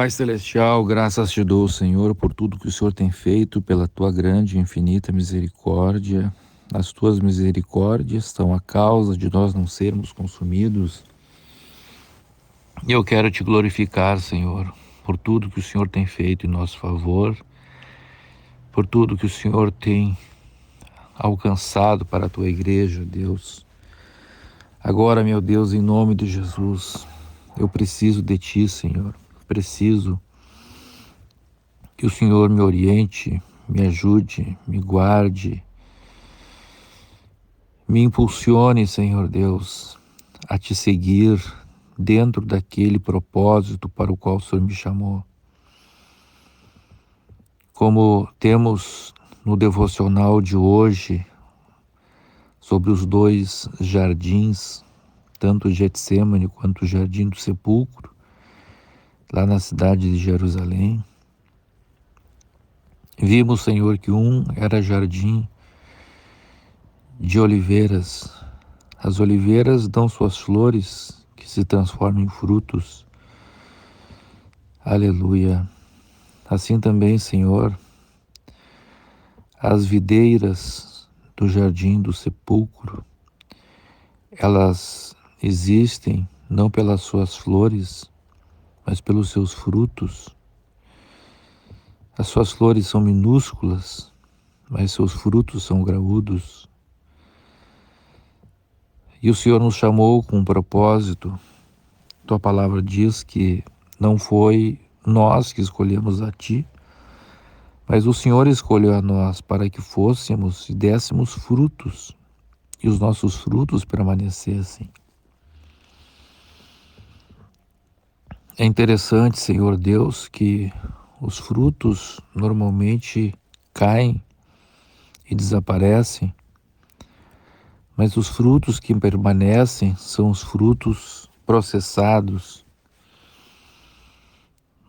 Pai Celestial, graças te dou, Senhor, por tudo que o Senhor tem feito, pela tua grande e infinita misericórdia. As tuas misericórdias são a causa de nós não sermos consumidos. E eu quero te glorificar, Senhor, por tudo que o Senhor tem feito em nosso favor, por tudo que o Senhor tem alcançado para a tua igreja, Deus. Agora, meu Deus, em nome de Jesus, eu preciso de ti, Senhor. Preciso que o Senhor me oriente, me ajude, me guarde, me impulsione, Senhor Deus, a te seguir dentro daquele propósito para o qual o Senhor me chamou. Como temos no devocional de hoje, sobre os dois jardins, tanto o Getsêmani quanto o Jardim do Sepulcro, lá na cidade de Jerusalém, vimos, Senhor, que um era jardim de oliveiras. As oliveiras dão suas flores que se transformam em frutos. Aleluia. Assim também, Senhor, as videiras do Jardim do Sepulcro, elas existem não pelas suas flores, mas pelos seus frutos. As suas flores são minúsculas, mas seus frutos são graúdos. E o Senhor nos chamou com um propósito. Tua palavra diz que não foi nós que escolhemos a Ti, mas o Senhor escolheu a nós para que fôssemos e dessemos frutos, e os nossos frutos permanecessem. É interessante, Senhor Deus, que os frutos normalmente caem e desaparecem, mas os frutos que permanecem são os frutos processados.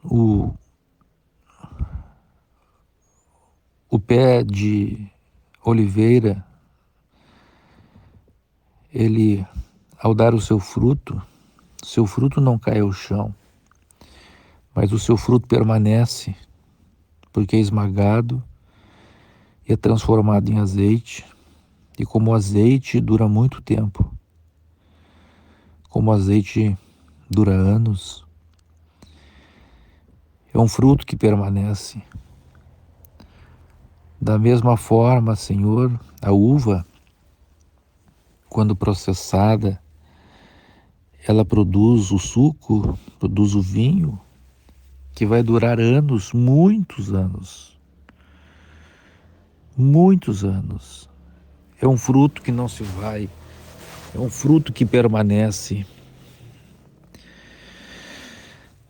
O pé de oliveira, ele, ao dar o seu fruto não cai ao chão, mas o seu fruto permanece, porque é esmagado e é transformado em azeite. E como o azeite dura muito tempo, como o azeite dura anos, é um fruto que permanece. Da mesma forma, Senhor, a uva, quando processada, ela produz o suco, produz o vinho, que vai durar anos, muitos anos. Muitos anos. É um fruto que não se vai, é um fruto que permanece.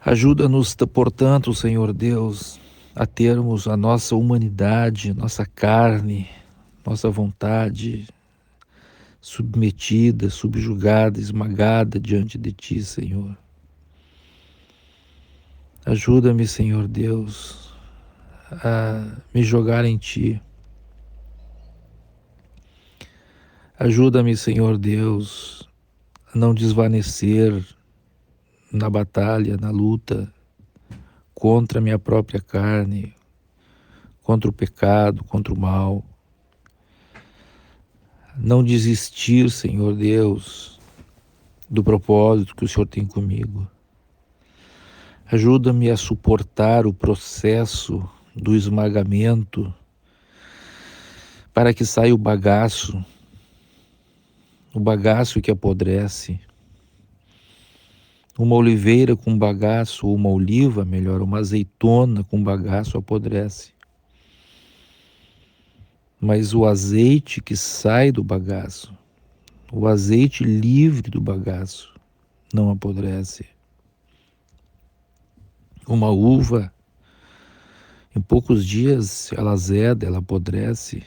Ajuda-nos, portanto, Senhor Deus, a termos a nossa humanidade, nossa carne, nossa vontade submetida, subjugada, esmagada diante de Ti, Senhor. Ajuda-me, Senhor Deus, a me jogar em Ti. Ajuda-me, Senhor Deus, a não desvanecer na batalha, na luta contra a minha própria carne, contra o pecado, contra o mal. Não desistir, Senhor Deus, do propósito que o Senhor tem comigo. Ajuda-me a suportar o processo do esmagamento para que saia o bagaço que apodrece. Uma oliveira com bagaço, ou uma oliva, melhor, uma azeitona com bagaço apodrece. Mas o azeite que sai do bagaço, o azeite livre do bagaço, não apodrece. Uma uva, em poucos dias ela azeda, ela apodrece.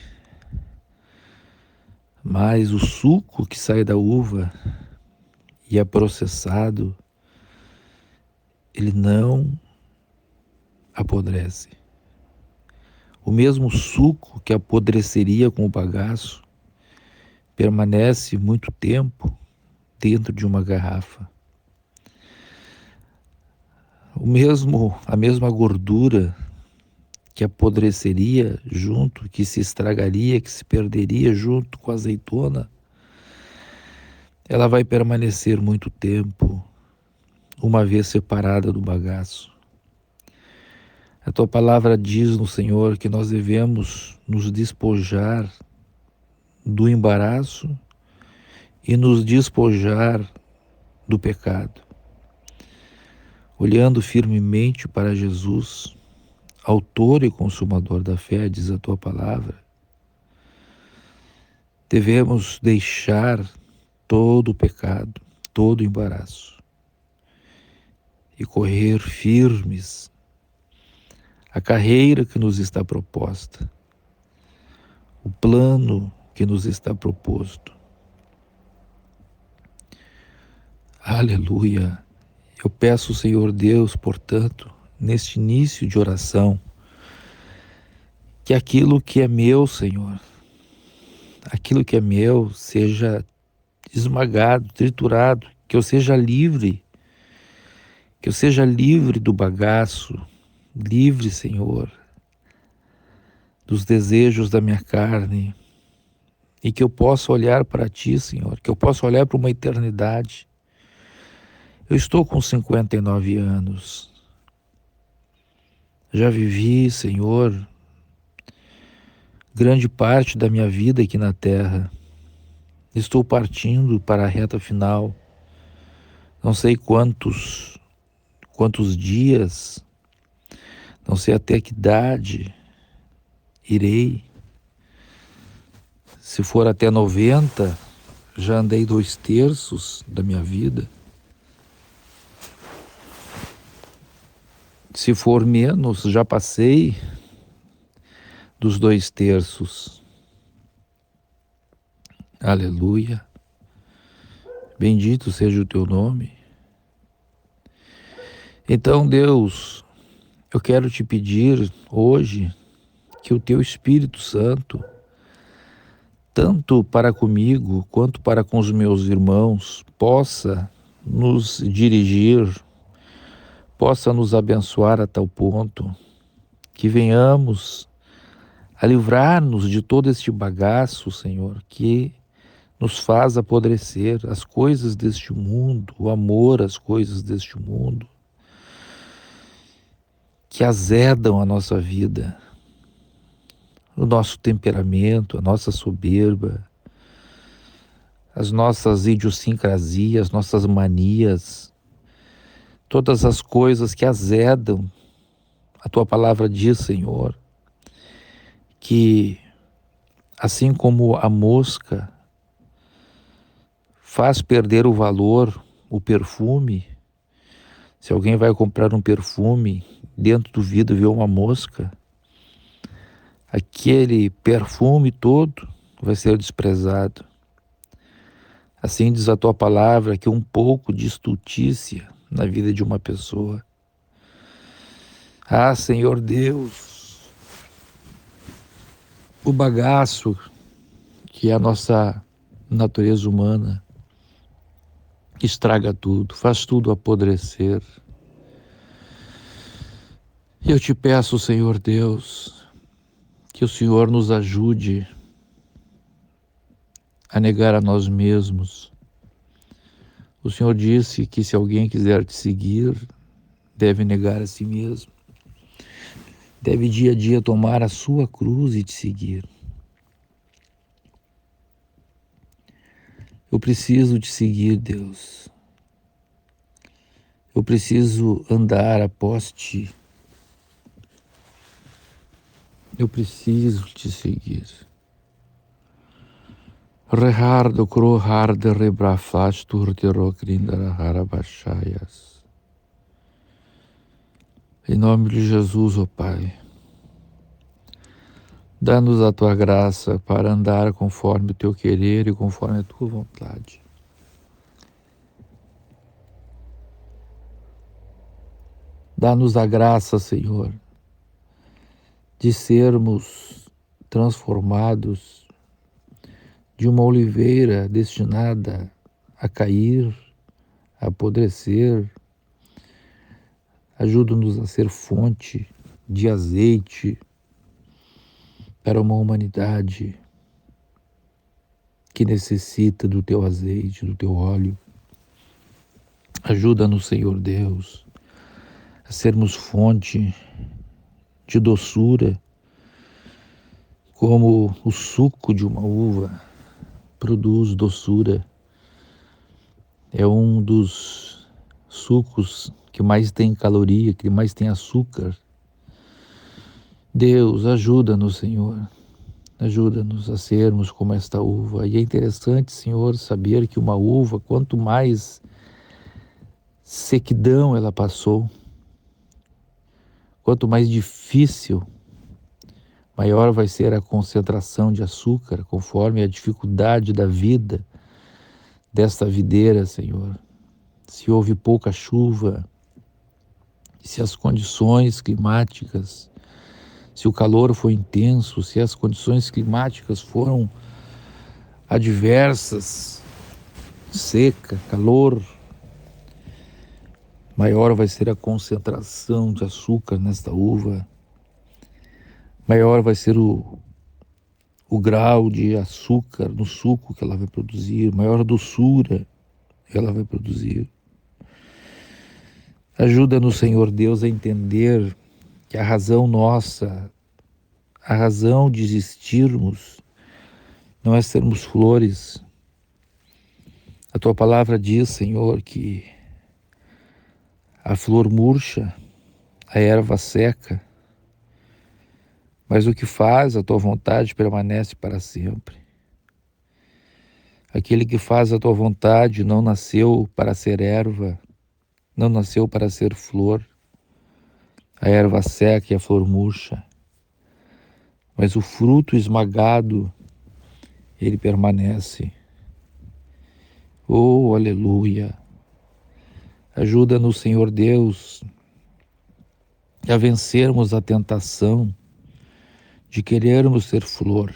Mas o suco que sai da uva e é processado, ele não apodrece. O mesmo suco que apodreceria com o bagaço permanece muito tempo dentro de uma garrafa. a mesma gordura que apodreceria junto, que se estragaria, que se perderia junto com a azeitona, ela vai permanecer muito tempo, uma vez separada do bagaço. A tua palavra diz no Senhor que nós devemos nos despojar do embaraço e nos despojar do pecado, olhando firmemente para Jesus, autor e consumador da fé, diz a tua palavra. Devemos deixar todo o pecado, todo o embaraço e correr firmes a carreira que nos está proposta, o plano que nos está proposto. Aleluia! Eu peço, Senhor Deus, portanto, neste início de oração, que aquilo que é meu, Senhor, aquilo que é meu seja esmagado, triturado, que eu seja livre do bagaço, livre, Senhor, dos desejos da minha carne, e que eu possa olhar para Ti, Senhor, que eu possa olhar para uma eternidade. Eu estou com 59 anos, já vivi, Senhor, grande parte da minha vida aqui na Terra. Estou partindo para a reta final, não sei quantos dias, não sei até que idade irei. Se for até 90, já andei 2/3 da minha vida. Se for menos, já passei dos 2/3. Aleluia. Bendito seja o teu nome. Então, Deus, eu quero te pedir hoje que o teu Espírito Santo, tanto para comigo quanto para com os meus irmãos, possa nos dirigir, possa nos abençoar a tal ponto que venhamos a livrar-nos de todo este bagaço, Senhor, que nos faz apodrecer as coisas deste mundo, o amor às coisas deste mundo, que azedam a nossa vida, o nosso temperamento, a nossa soberba, as nossas idiosincrasias, nossas manias, todas as coisas que azedam. A tua palavra diz, Senhor, que assim como a mosca faz perder o valor, o perfume, se alguém vai comprar um perfume, dentro do vidro vê uma mosca, aquele perfume todo vai ser desprezado. Assim diz a tua palavra que um pouco de estultícia na vida de uma pessoa. Ah, Senhor Deus, o bagaço que é a nossa natureza humana estraga tudo, faz tudo apodrecer. E eu te peço, Senhor Deus, que o Senhor nos ajude a negar a nós mesmos. O Senhor disse que se alguém quiser te seguir, deve negar a si mesmo. Deve dia a dia tomar a sua cruz e te seguir. Eu preciso te seguir, Deus. Eu preciso andar após ti. Eu preciso te seguir. Rehardo croharde rebrafastur de rocrindaraharabaxaias. Em nome de Jesus, ó Pai, dá-nos a tua graça para andar conforme o teu querer e conforme a tua vontade. Dá-nos a graça, Senhor, de sermos transformados de uma oliveira destinada a cair, a apodrecer, Ajuda-nos a ser fonte de azeite para uma humanidade que necessita do teu azeite, do teu óleo. Ajuda-nos, Senhor Deus, a sermos fonte de doçura, como o suco de uma uva produz doçura. É um dos sucos que mais tem caloria, que mais tem açúcar. Deus, ajuda-nos, Senhor. Ajuda-nos a sermos como esta uva. E é interessante, Senhor, saber que uma uva, quanto mais sequidão ela passou, quanto mais difícil, maior vai ser a concentração de açúcar, conforme a dificuldade da vida desta videira, Senhor. Se houve pouca chuva, se as condições climáticas, se o calor foi intenso, se as condições climáticas foram adversas, seca, calor, maior vai ser a concentração de açúcar nesta uva, maior vai ser o grau de açúcar no suco que ela vai produzir, maior doçura que ela vai produzir. Ajuda-nos, Senhor Deus, a entender que a razão nossa, a razão de existirmos, não é sermos flores. A tua palavra diz, Senhor, que a flor murcha, a erva seca, mas o que faz a tua vontade permanece para sempre. Aquele que faz a tua vontade não nasceu para ser erva, não nasceu para ser flor. A erva seca e a flor murcha, mas o fruto esmagado, ele permanece. Oh, aleluia! Ajuda-nos, Senhor Deus, a vencermos a tentação de querermos ser flor.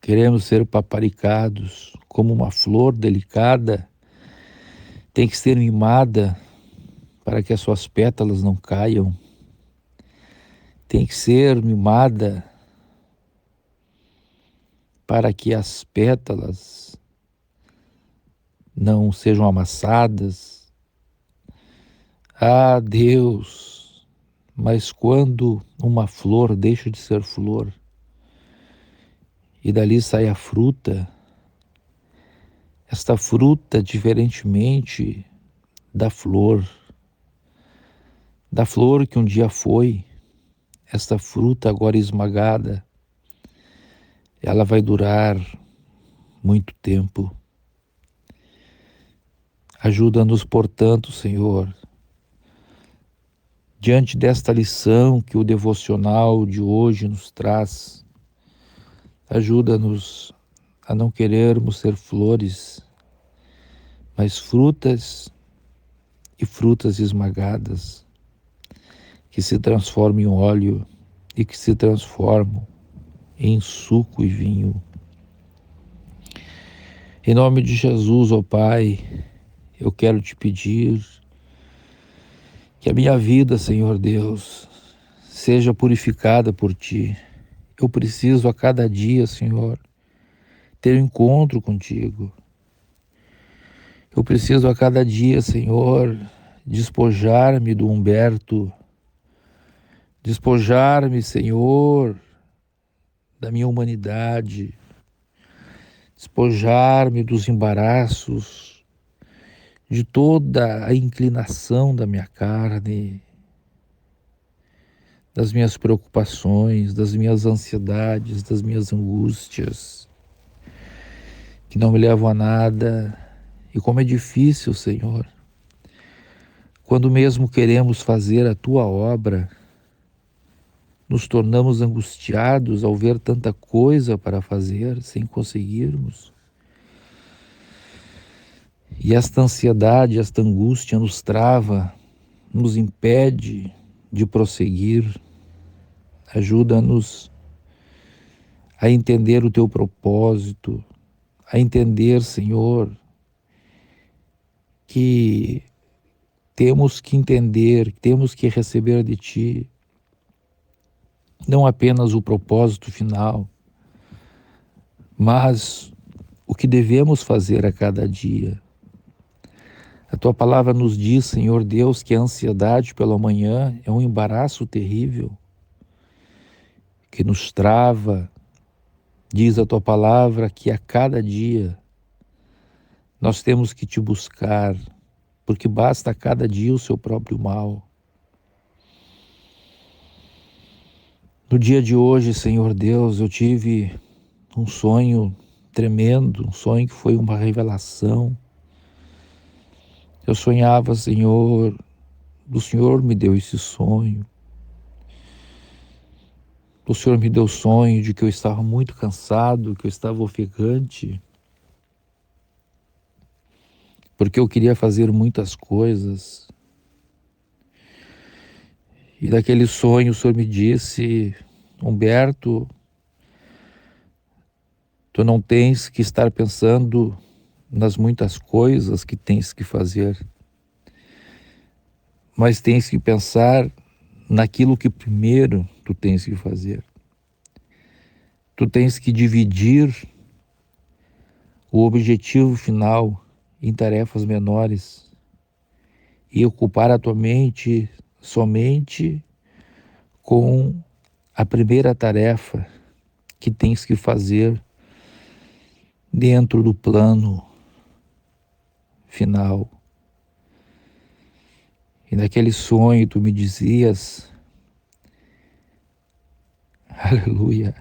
Queremos ser paparicados como uma flor delicada, tem que ser mimada para que as suas pétalas não caiam. Tem que ser mimada para que as pétalas não sejam amassadas. Ah, Deus, mas quando uma flor deixa de ser flor e dali sai a fruta, esta fruta, diferentemente da flor que um dia foi, esta fruta agora esmagada, ela vai durar muito tempo. Ajuda-nos, portanto, Senhor, diante desta lição que o devocional de hoje nos traz, ajuda-nos a não querermos ser flores, mas frutas e frutas esmagadas, que se transformam em óleo e que se transformam em suco e vinho. Em nome de Jesus, ó Pai, eu quero te pedir que a minha vida, Senhor Deus, seja purificada por Ti. Eu preciso a cada dia, Senhor, ter um encontro contigo. Eu preciso a cada dia, Senhor, despojar-me do Humberto, despojar-me, Senhor, da minha humanidade, despojar-me dos embaraços, de toda a inclinação da minha carne, das minhas preocupações, das minhas ansiedades, das minhas angústias, que não me levam a nada. E como é difícil, Senhor, quando mesmo queremos fazer a Tua obra, nos tornamos angustiados ao ver tanta coisa para fazer sem conseguirmos. E esta ansiedade, esta angústia nos trava, nos impede de prosseguir. Ajuda-nos a entender o Teu propósito, a entender, Senhor, que temos que entender, temos que receber de Ti não apenas o propósito final, mas o que devemos fazer a cada dia. A Tua palavra nos diz, Senhor Deus, que a ansiedade pelo amanhã é um embaraço terrível, que nos trava. Diz a Tua palavra que a cada dia nós temos que Te buscar, porque basta a cada dia o seu próprio mal. No dia de hoje, Senhor Deus, eu tive um sonho tremendo, um sonho que foi uma revelação. Eu sonhava, Senhor, o Senhor me deu esse sonho. O Senhor me deu o sonho de que eu estava muito cansado, que eu estava ofegante, porque eu queria fazer muitas coisas. E daquele sonho o Senhor me disse: Humberto, tu não tens que estar pensando nas muitas coisas que tens que fazer, mas tens que pensar naquilo que primeiro tu tens que fazer. Tu tens que dividir o objetivo final em tarefas menores e ocupar a tua mente somente com a primeira tarefa que tens que fazer dentro do plano final. E naquele sonho tu me dizias, aleluia,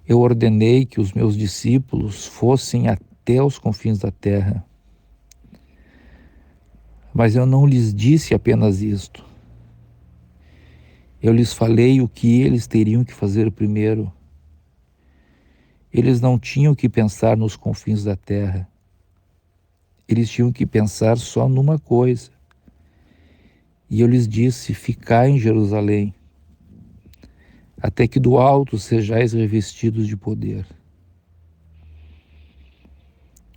eu ordenei que os meus discípulos fossem até os confins da terra, mas eu não lhes disse apenas isto. Eu lhes falei o que eles teriam que fazer primeiro. Eles não tinham que pensar nos confins da terra. Eles tinham que pensar só numa coisa. E eu lhes disse: ficai em Jerusalém, até que do alto sejais revestidos de poder.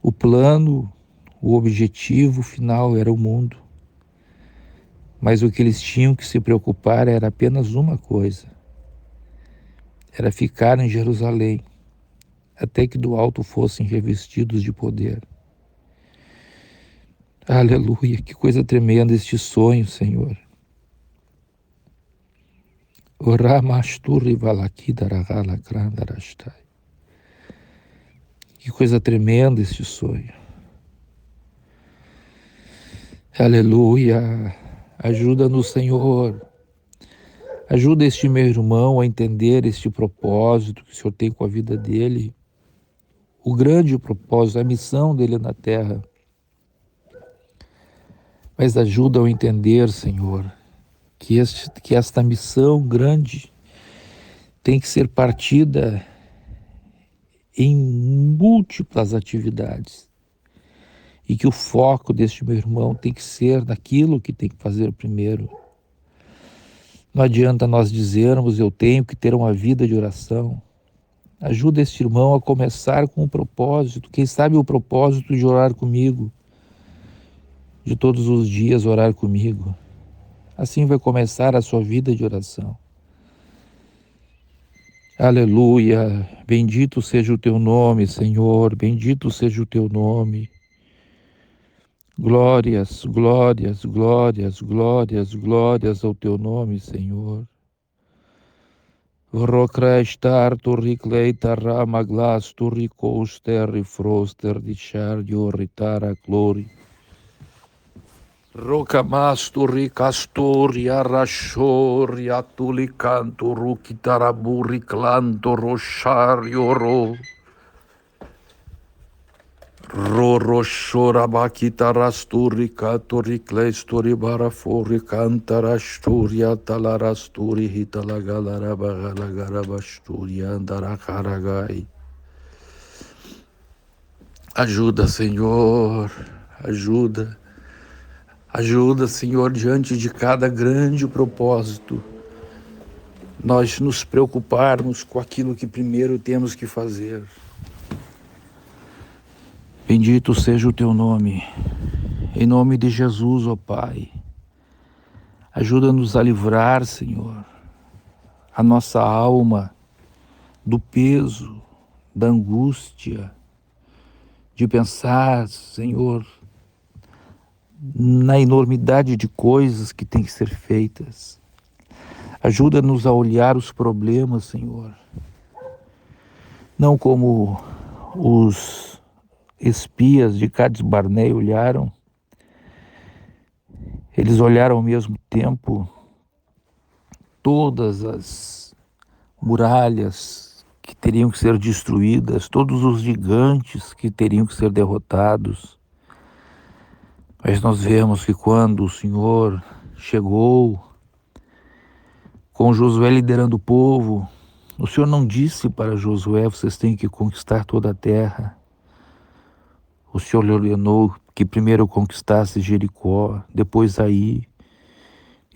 O plano, o objetivo final era o mundo. Mas o que eles tinham que se preocupar era apenas uma coisa. Era ficar em Jerusalém, até que do alto fossem revestidos de poder. Aleluia, que coisa tremenda este sonho, Senhor. Que coisa tremenda este sonho. Aleluia, ajuda-nos, Senhor. Ajuda este meu irmão a entender este propósito que o Senhor tem com a vida dele, o grande propósito, a missão dele na terra. Mas ajuda-o a entender, Senhor, que esta missão grande tem que ser partida em múltiplas atividades e que o foco deste meu irmão tem que ser naquilo que tem que fazer primeiro. Não adianta nós dizermos: eu tenho que ter uma vida de oração. Ajuda este irmão a começar com um propósito. Quem sabe o propósito de orar comigo, de todos os dias orar comigo. Assim vai começar a sua vida de oração. Aleluia, bendito seja o teu nome, Senhor, bendito seja o teu nome. Glórias, glórias, glórias, glórias, glórias ao teu nome, Senhor. Vrokrestar turricleitar ramaglas turricoster froster dichar dioritara glori. Rocamas turricastoria rashoria tulicanto rukitaraburi clanto roshario ro. Roroshorabakitarasturi katori klestori barafori kantarashturia talarasturi hitalagalarabagalagarabasturi andarakaragai. Ajuda, Senhor, ajuda. Ajuda, Senhor, diante de cada grande propósito, nós nos preocuparmos com aquilo que primeiro temos que fazer. Bendito seja o teu nome, em nome de Jesus, ó Pai. Ajuda-nos a livrar, Senhor, a nossa alma do peso, da angústia, de pensar, Senhor, na enormidade de coisas que têm que ser feitas. Ajuda-nos a olhar os problemas, Senhor, não como os espias de Cades Barnea olharam. Eles olharam ao mesmo tempo todas as muralhas que teriam que ser destruídas, todos os gigantes que teriam que ser derrotados. Mas nós vemos que quando o Senhor chegou, com Josué liderando o povo, o Senhor não disse para Josué: vocês têm que conquistar toda a terra. O Senhor lhe ordenou que primeiro conquistasse Jericó, depois Ai.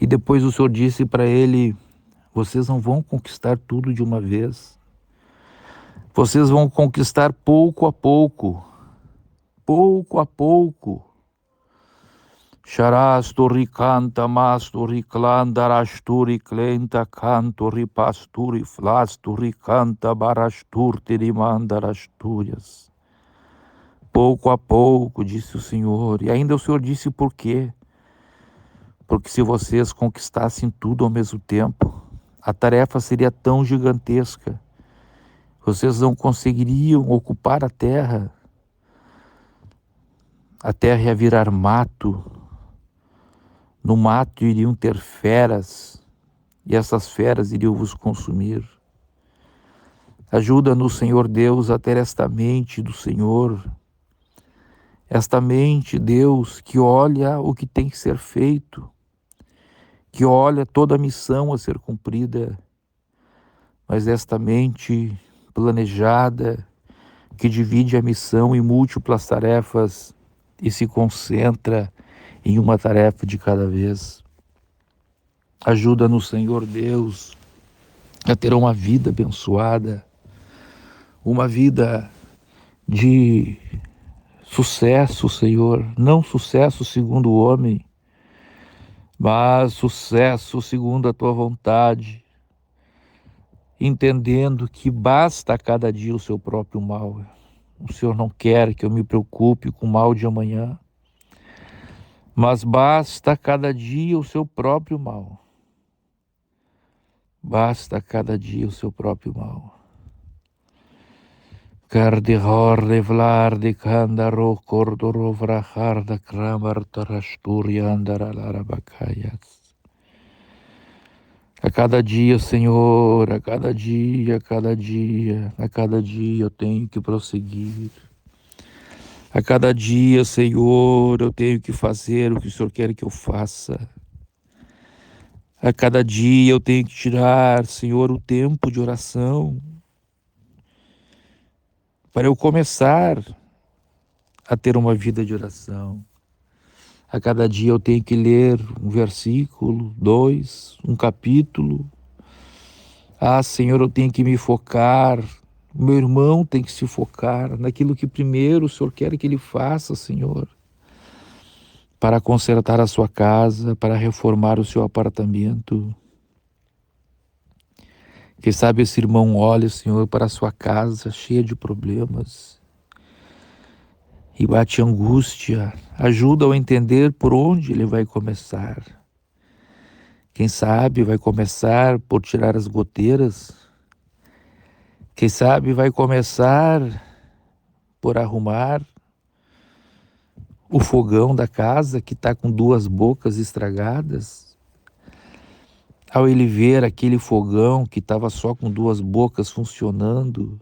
E depois o Senhor disse para ele: vocês não vão conquistar tudo de uma vez. Vocês vão conquistar pouco a pouco. Pouco a pouco. Sharasturi canta masturi clandarasturi clenta canturi pasturi flasturi canta barasturti rimandarasturias. Pouco a pouco, disse o Senhor. E ainda o Senhor disse por quê? Porque se vocês conquistassem tudo ao mesmo tempo, a tarefa seria tão gigantesca. Vocês não conseguiriam ocupar a terra. A terra ia virar mato. No mato iriam ter feras, e essas feras iriam vos consumir. Ajuda-nos, Senhor Deus, a ter esta mente do Senhor, esta mente, Deus, que olha o que tem que ser feito, que olha toda a missão a ser cumprida, mas esta mente planejada, que divide a missão em múltiplas tarefas e se concentra em uma tarefa de cada vez. Ajuda-nos, Senhor Deus, a ter uma vida abençoada, uma vida de sucesso, Senhor, não sucesso segundo o homem, mas sucesso segundo a Tua vontade, entendendo que basta a cada dia o seu próprio mal. O Senhor não quer que eu me preocupe com o mal de amanhã, mas basta a cada dia o seu próprio mal. Basta a cada dia o seu próprio mal. Kardihor levlar de kandaro kordoro vrahar da kramar tarastur andaralabacaias. A cada dia, Senhor, a cada dia, a cada dia, a cada dia eu tenho que prosseguir. A cada dia, Senhor, eu tenho que fazer o que o Senhor quer que eu faça. A cada dia eu tenho que tirar, Senhor, o tempo de oração para eu começar a ter uma vida de oração. A cada dia eu tenho que ler um versículo, 2, um capítulo. Senhor, eu tenho que me focar. O meu irmão tem que se focar naquilo que primeiro o Senhor quer que ele faça, Senhor. Para consertar a sua casa, para reformar o seu apartamento. Quem sabe esse irmão olha, Senhor, para a sua casa cheia de problemas e bate angústia. Ajuda-o a entender por onde ele vai começar. Quem sabe vai começar por tirar as goteiras. Quem sabe vai começar por arrumar o fogão da casa que está com 2 bocas estragadas. Ao ele ver aquele fogão que estava só com 2 bocas funcionando,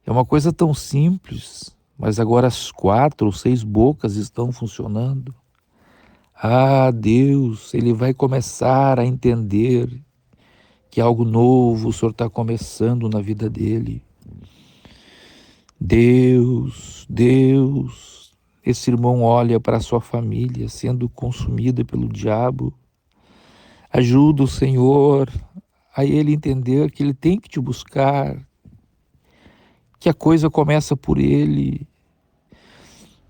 é uma coisa tão simples, mas agora as 4 ou 6 bocas estão funcionando. Deus, ele vai começar a entender que algo novo o Senhor está começando na vida dele. Deus, esse irmão olha para a sua família sendo consumida pelo diabo. Ajuda o Senhor a ele entender que ele tem que te buscar, que a coisa começa por ele.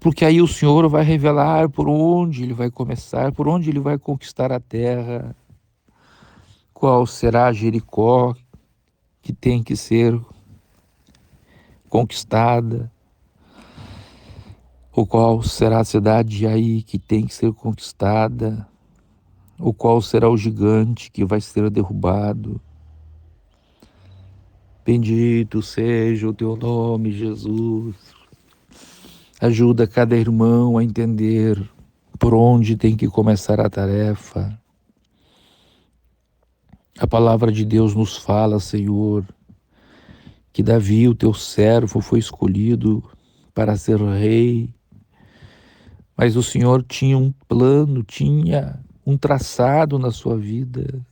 porque aí o Senhor vai revelar por onde ele vai começar, por onde ele vai conquistar a terra, qual será Jericó que tem que ser conquistada, ou qual será a cidade de Ai que tem que ser conquistada, ou qual será o gigante que vai ser derrubado. Bendito seja o teu nome, Jesus. Ajuda cada irmão a entender por onde tem que começar a tarefa. A palavra de Deus nos fala, Senhor, que Davi, o teu servo, foi escolhido para ser rei, mas o Senhor tinha um plano, tinha um traçado na sua vida.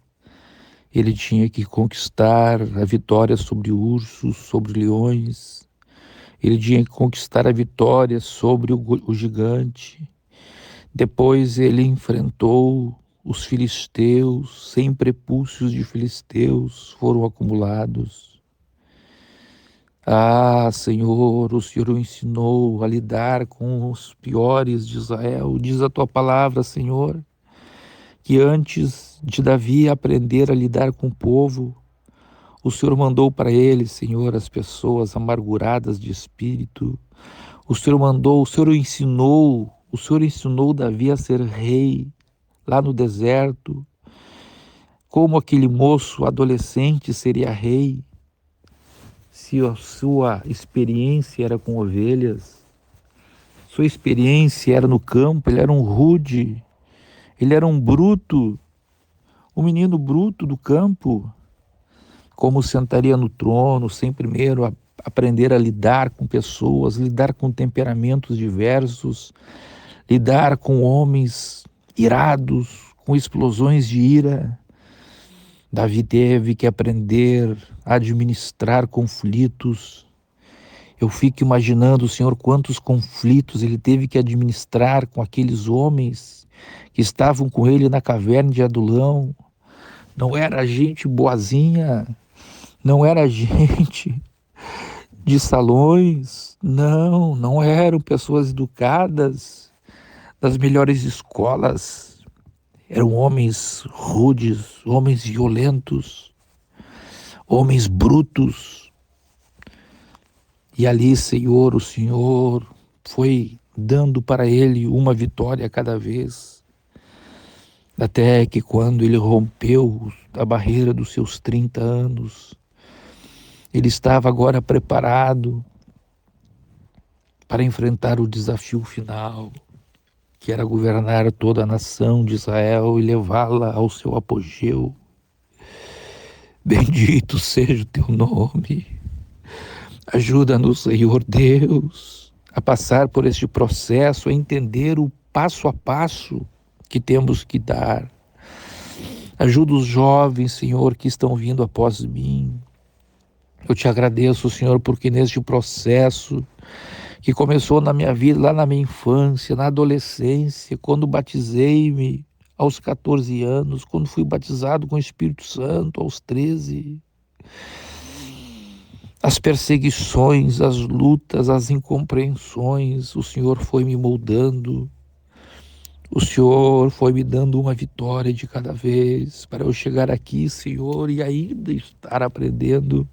Ele tinha que conquistar a vitória sobre ursos, sobre leões. Ele tinha que conquistar a vitória sobre o gigante. Depois ele enfrentou os filisteus, 100 prepúcios de filisteus foram acumulados. Ah, Senhor, o Senhor o ensinou a lidar com os piores de Israel. Diz a tua palavra, Senhor, que antes de Davi aprender a lidar com o povo, o Senhor mandou para ele, Senhor, as pessoas amarguradas de espírito. O Senhor ensinou Davi a ser rei lá no deserto. Como aquele moço adolescente seria rei se a sua experiência era com ovelhas? Sua experiência era no campo, ele era um rude, ele era um bruto, um menino bruto do campo. Como sentaria no trono sem primeiro aprender a lidar com pessoas, lidar com temperamentos diversos, lidar com homens irados, com explosões de ira. Davi teve que aprender a administrar conflitos. Eu fico imaginando, Senhor, quantos conflitos ele teve que administrar com aqueles homens que estavam com ele na caverna de Adulão. Não era gente boazinha, não era gente de salões, não eram pessoas educadas, das melhores escolas. Eram homens rudes, homens violentos, homens brutos. E ali, Senhor, o Senhor foi dando para ele uma vitória a cada vez, até que quando ele rompeu a barreira dos seus 30 anos, ele estava agora preparado para enfrentar o desafio final, que era governar toda a nação de Israel e levá-la ao seu apogeu. Bendito seja o teu nome. Ajuda-nos, Senhor Deus, a passar por este processo, a entender o passo a passo que temos que dar. Ajuda os jovens, Senhor, que estão vindo após mim. Eu te agradeço, Senhor, porque neste processo que começou na minha vida, lá na minha infância, na adolescência, quando batizei-me aos 14 anos, quando fui batizado com o Espírito Santo aos 13, as perseguições, as lutas, as incompreensões, o Senhor foi me moldando, o Senhor foi me dando uma vitória de cada vez, para eu chegar aqui, Senhor, e ainda estar aprendendo.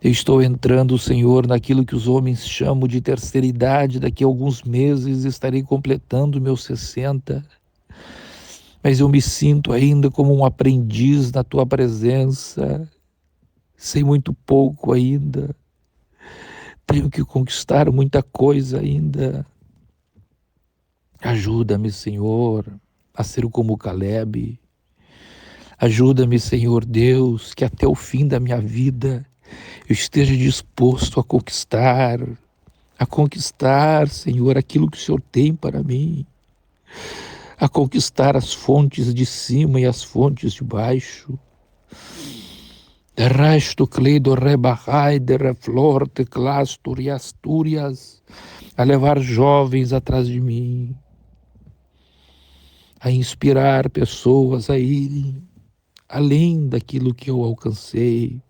Eu estou entrando, Senhor, naquilo que os homens chamam de terceira idade. Daqui a alguns meses estarei completando meus 60. Mas eu me sinto ainda como um aprendiz na tua presença. Sei muito pouco ainda. Tenho que conquistar muita coisa ainda. Ajuda-me, Senhor, a ser como Caleb. Ajuda-me, Senhor Deus, que até o fim da minha vida eu esteja disposto a conquistar, Senhor, aquilo que o Senhor tem para mim, a conquistar as fontes de cima e as fontes de baixo. De resto, cleido rebarrai, de reflorte, clastur e astúrias, a levar jovens atrás de mim, a inspirar pessoas a irem além daquilo que eu alcancei,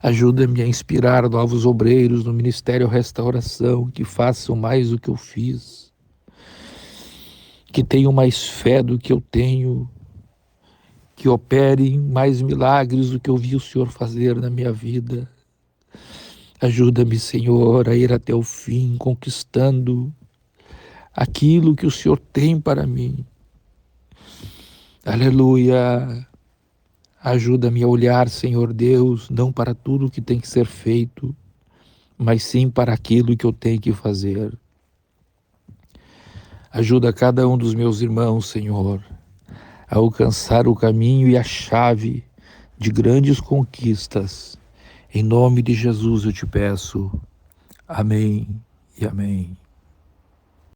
Ajuda-me a inspirar novos obreiros no Ministério Restauração, que façam mais do que eu fiz, que tenham mais fé do que eu tenho, que operem mais milagres do que eu vi o Senhor fazer na minha vida. Ajuda-me, Senhor, a ir até o fim, conquistando aquilo que o Senhor tem para mim. Aleluia! Ajuda-me a olhar, Senhor Deus, não para tudo que tem que ser feito, mas sim para aquilo que eu tenho que fazer. Ajuda cada um dos meus irmãos, Senhor, a alcançar o caminho e a chave de grandes conquistas. Em nome de Jesus eu te peço. Amém e amém.